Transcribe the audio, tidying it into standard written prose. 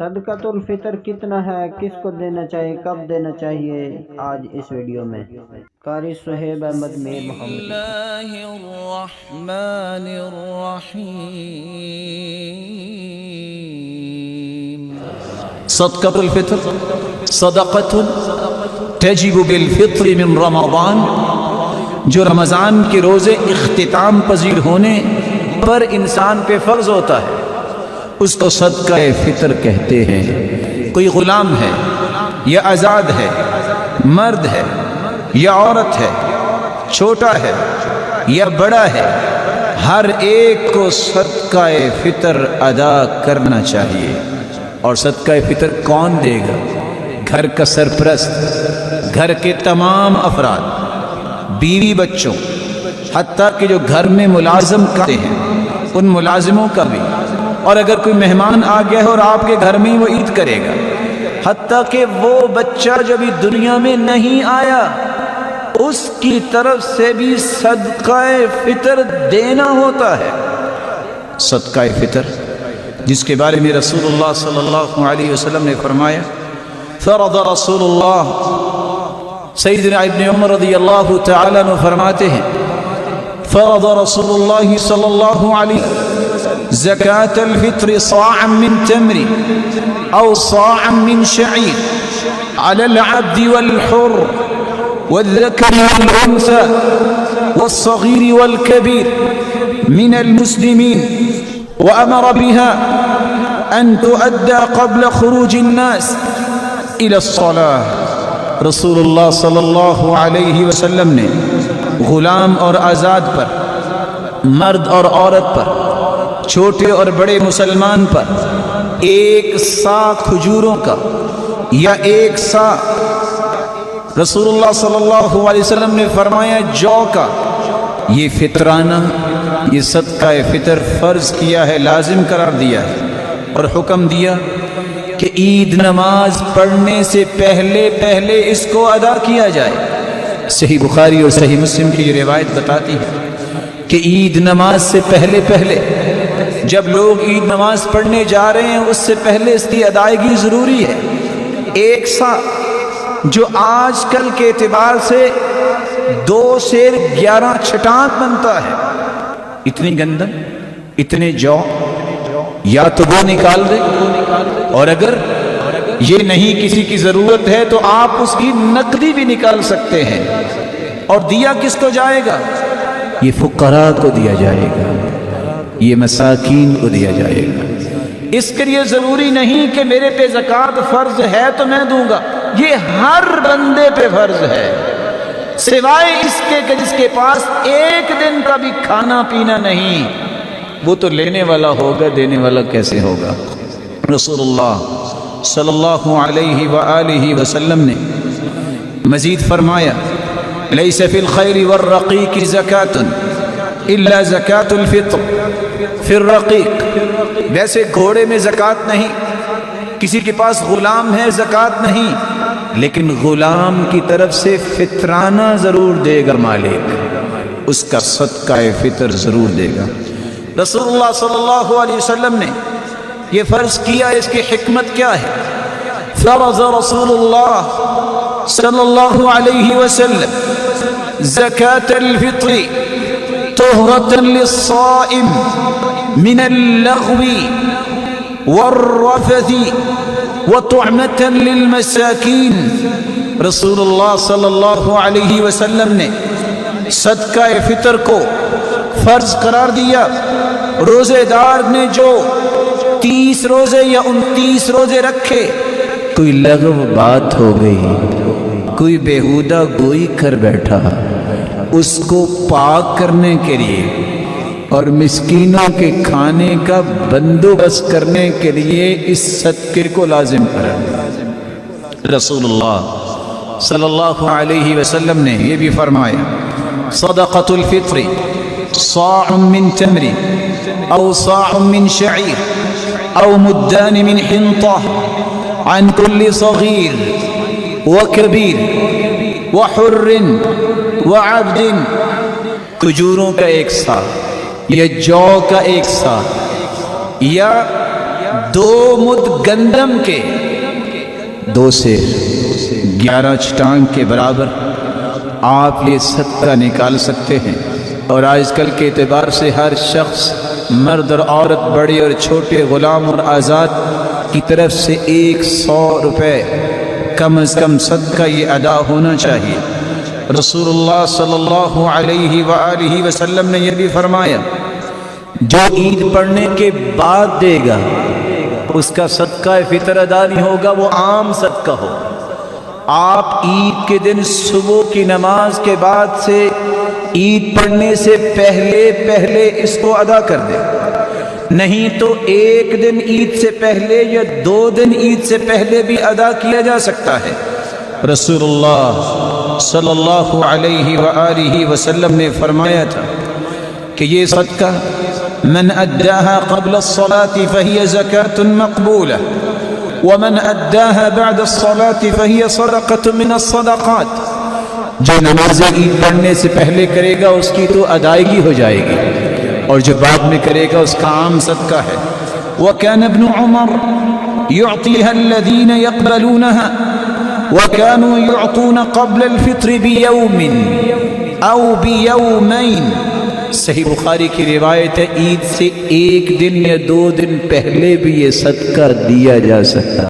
صدقۃ الفطر کتنا ہے، کس کو دینا چاہیے، کب دینا چاہیے؟ آج اس ویڈیو میں قاری صہیب احمد میر محمد۔ بسم اللہ الرحمن الرحیم۔ صدقۃ الفطر صدقۃ تجب بالفطر من رمضان، جو رمضان کے روزے اختتام پذیر ہونے پر انسان پہ فرض ہوتا ہے اس کو صدقہ فطر کہتے ہیں۔ کوئی غلام ہے یا آزاد ہے، مرد ہے یا عورت ہے، چھوٹا ہے یا بڑا ہے، ہر ایک کو صدقہ فطر ادا کرنا چاہیے۔ اور صدقہ فطر کون دے گا؟ گھر کا سرپرست، گھر کے تمام افراد، بیوی بچوں، حتیٰ کہ جو گھر میں ملازم کرتے ہیں ان ملازموں کا بھی، اور اگر کوئی مہمان آ گیا ہے اور آپ کے گھر میں وہ عید کرے گا، حتیٰ کہ وہ بچہ جو بھی دنیا میں نہیں آیا اس کی طرف سے بھی صدقہ فطر دینا ہوتا ہے۔ صدقہ فطر جس کے بارے میں رسول اللہ صلی اللہ علیہ وسلم نے فرمایا، فرض رسول اللہ، سیدنا ابن عمر رضی اللہ تعالیٰ عنہ فرماتے ہیں، فرض رسول اللہ صلی اللہ علیہ وسلم زکاة الفطر صاعا من تمر او صاعا من شعیر على العبد والحر والذكر والأنثى والصغير والكبير من المسلمين، وأمر بها أن تؤدى قبل خروج الناس إلى الصلاة۔ رسول اللہ صلی اللہ علیہ وسلم نے غلام اور آزاد پر، مرد اور عورت پر، چھوٹے اور بڑے مسلمان پر ایک سا کھجوروں کا یا ایک سا، رسول اللہ صلی اللہ علیہ وسلم نے فرمایا جو کا، یہ فطرانہ، یہ صدقہ فطر فرض کیا ہے، لازم قرار دیا ہے، اور حکم دیا کہ عید نماز پڑھنے سے پہلے اس کو ادا کیا جائے۔ صحیح بخاری اور صحیح مسلم کی یہ روایت بتاتی ہے کہ عید نماز سے پہلے جب لوگ عید نماز پڑھنے جا رہے ہیں اس سے پہلے اس کی ادائیگی ضروری ہے۔ ایک سا جو آج کل کے اعتبار سے 2 سیر 11 چھٹانک بنتا ہے، اتنی گندم، اتنے جو، یا تو وہ نکال دیں، اور اگر یہ نہیں کسی کی ضرورت ہے تو آپ اس کی نقدی بھی نکال سکتے ہیں۔ اور دیا کس کو جائے گا؟ یہ فقراء کو دیا جائے گا، یہ مساکین کو دیا جائے گا۔ اس کے لیے ضروری نہیں کہ میرے پہ زکوٰۃ فرض ہے تو میں دوں گا، یہ ہر بندے پہ فرض ہے، سوائے اس کے کہ جس کے پاس ایک دن کا بھی کھانا پینا نہیں، وہ تو لینے والا ہوگا، دینے والا کیسے ہوگا؟ رسول اللہ صلی اللہ علیہ وآلہ وسلم نے مزید فرمایا، لیس فی الخیر والرقیق زکاۃ الا زکاۃ الفطر فی الرقیق۔ ویسے گھوڑے میں زکوٰۃ نہیں، کسی کے پاس غلام ہے زکوٰۃ نہیں، لیکن غلام کی طرف سے فطرانہ ضرور دے گا مالک، اس کا صدقہ فطر ضرور دے گا۔ رسول اللہ صلی اللہ علیہ وسلم نے یہ فرض کیا، اس کی حکمت کیا ہے؟ فرض رسول اللہ صلی اللہ علیہ وسلم زکاة الفطر طہرة للصائم من اللغو والرفث وطعمة للمساکین۔ رسول اللہ صلی اللہ علیہ وسلم نے صدقہ فطر کو فرض قرار دیا۔ روزے دار نے جو 30 روزے یا 29 روزے رکھے، کوئی لغو بات ہو گئی، کوئی بیہودہ گوئی کر بیٹھا، اس کو پاک کرنے کے لیے اور مسکینوں کے کھانے کا بندوبست کرنے کے لیے اس صدقے کو لازم کرا۔ رسول اللہ صلی اللہ علیہ وسلم نے یہ بھی فرمایا، صدقۃ الفطر صاع من تمر او صاع من شعیر او مدان من حنطہ عن كل صغیر وکبیر وحر وعبد۔ کھجوروں کا ایک سا یا جو کا ایک سا یا 2 مد گندم کے 2 سے 11 چٹان کے برابر آپ یہ صدقہ نکال سکتے ہیں۔ اور آج کل کے اعتبار سے ہر شخص، مرد اور عورت، بڑے اور چھوٹے، غلام اور آزاد کی طرف سے 100 روپے کم از کم صدقہ یہ ادا ہونا چاہیے۔ رسول اللہ صلی اللہ علیہ وآلہ وسلم نے یہ بھی فرمایا، جو عید پڑھنے کے بعد دے گا اس کا صدقہ فطر ادا نہیں ہوگا، وہ عام صدقہ ہو۔ آپ عید کے دن صبح کی نماز کے بعد سے عید پڑھنے سے پہلے اس کو ادا کر دیں، نہیں تو 1 دن عید سے پہلے یا 2 دن عید سے پہلے بھی ادا کیا جا سکتا ہے۔ رسول اللہ صلی اللہ علیہ وآلہ وسلم نے فرمایا تھا کہ یہ صدقہ من اداها قبل الصلاة فهي زکاة مقبولة ومن اداها بعد الصلاة فهي صدقة من الصدقات، جو نماز عید پڑھنے سے پہلے کرے گا اس کی تو ادائیگی ہو جائے گی، اور جو بعد میں کرے گا اس کا عام صدقہ ہے۔ وَكَانَ ابْنُ عُمَرْ يُعْطِيهَا الَّذِينَ يَقْبَلُونَهَا وَكَانُوا يُعْطُونَ قَبْلَ الْفِطْرِ بِيَوْمٍ أَوْ بِيَوْمَيْنِ۔ صحیح بخاری کی روایت ہے، عید سے 1 دن یا 2 دن پہلے بھی یہ صدقہ دیا جا سکتا۔